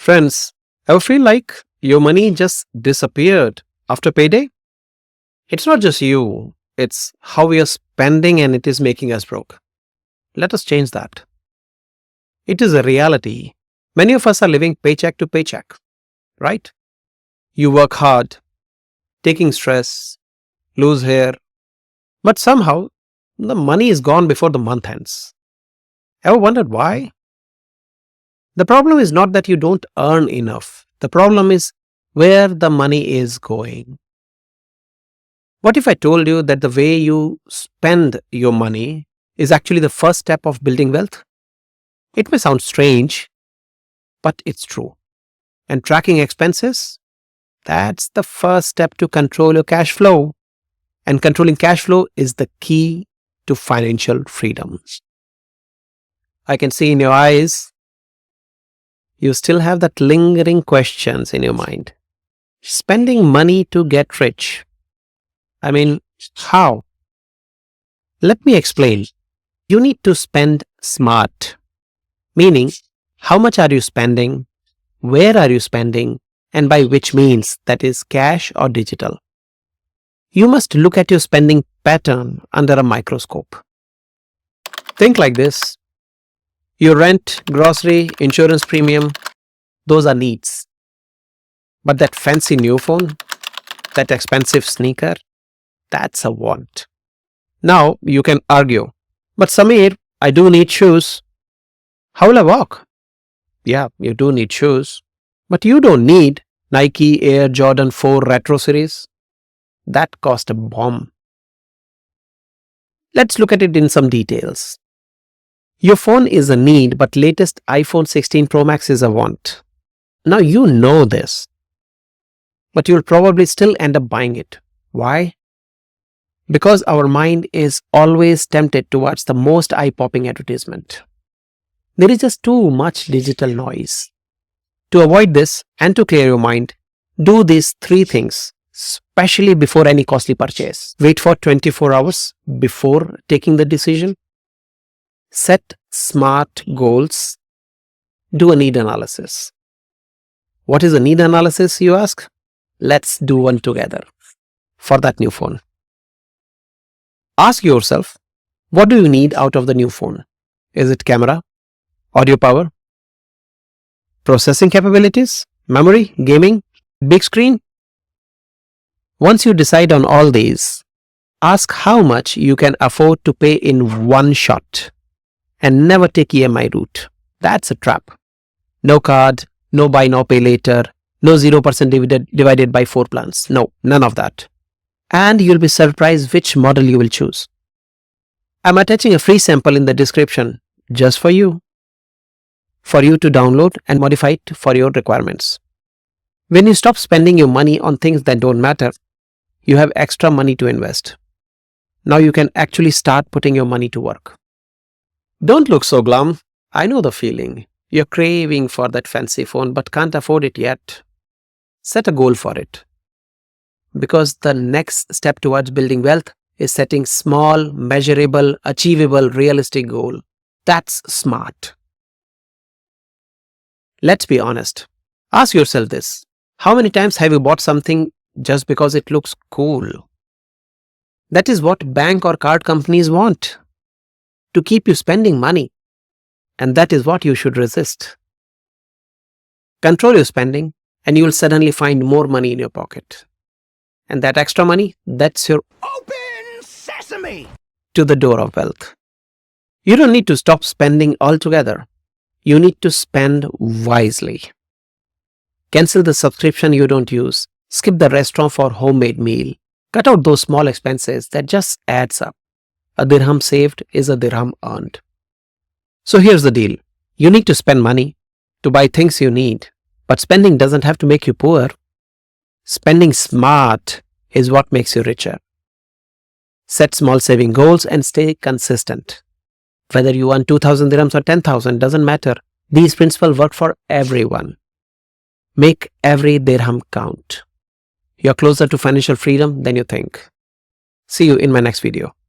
Friends, ever feel like your money just disappeared after payday? It's not just you, it's how we are spending and it is making us broke. Let us change that. It is a reality. Many of us are living paycheck to paycheck, right? You work hard, taking stress, lose hair, but somehow the money is gone before the month ends. Ever wondered why? The problem is not that you don't earn enough. The problem is where the money is going. What if I told you that the way you spend your money is actually the first step of building wealth? It may sound strange, but it's true. And tracking expenses? That's the first step to control your cash flow. And controlling cash flow is the key to financial freedom. I can see in your eyes, you still have that lingering questions in your mind. Spending money to get rich. I mean, how? Let me explain. You need to spend smart. Meaning, how much are you spending? Where are you spending? And by which means, that is cash or digital. You must look at your spending pattern under a microscope. Think like this. Your rent, grocery, insurance premium, those are needs. But that fancy new phone, that expensive sneaker, that's a want. Now you can argue, but Samir, I do need shoes. How will I walk? Yeah, you do need shoes, but you don't need Nike Air Jordan 4 Retro Series. That cost a bomb. Let's look at it in some details. Your phone is a need, but latest iPhone 16 Pro Max is a want. Now you know this, but you'll probably still end up buying it. Why? Because our mind is always tempted towards the most eye-popping advertisement. There is just too much digital noise. To avoid this and to clear your mind, do these three things, especially before any costly purchase. Wait for 24 hours before taking the decision. Set smart goals. Do a need analysis. What is a need analysis, you ask? Let's do one together for that new phone. Ask yourself, what do you need out of the new phone? Is it camera, audio power, processing capabilities, memory, gaming, big screen? Once you decide on all these, ask how much you can afford to pay in one shot. And never take EMI route. That's a trap. No card, no buy now pay later, no 0% divided by 4 plans. No, none of that. And you'll be surprised which model you will choose. I'm attaching a free sample in the description just for you to download and modify it for your requirements. When you stop spending your money on things that don't matter, you have extra money to invest. Now you can actually start putting your money to work. Don't look so glum. I know the feeling. You're craving for that fancy phone but can't afford it yet. Set a goal for it. Because the next step towards building wealth is setting small, measurable, achievable, realistic goal. That's smart. Let's be honest. Ask yourself this. How many times have you bought something just because it looks cool? That is what bank or card companies want. To keep you spending money. And that is what you should resist. Control your spending and you will suddenly find more money in your pocket. And that extra money, that's your open sesame to the door of wealth. You don't need to stop spending altogether. You need to spend wisely. Cancel the subscription you don't use. Skip the restaurant for homemade meal. Cut out those small expenses that just adds up. A dirham saved is a dirham earned. So here's the deal. You need to spend money to buy things you need, but spending doesn't have to make you poor. Spending smart is what makes you richer. Set small saving goals and stay consistent. Whether you earn 2,000 dirhams or 10,000 doesn't matter. These principles work for everyone. Make every dirham count. You're closer to financial freedom than you think. See you in my next video.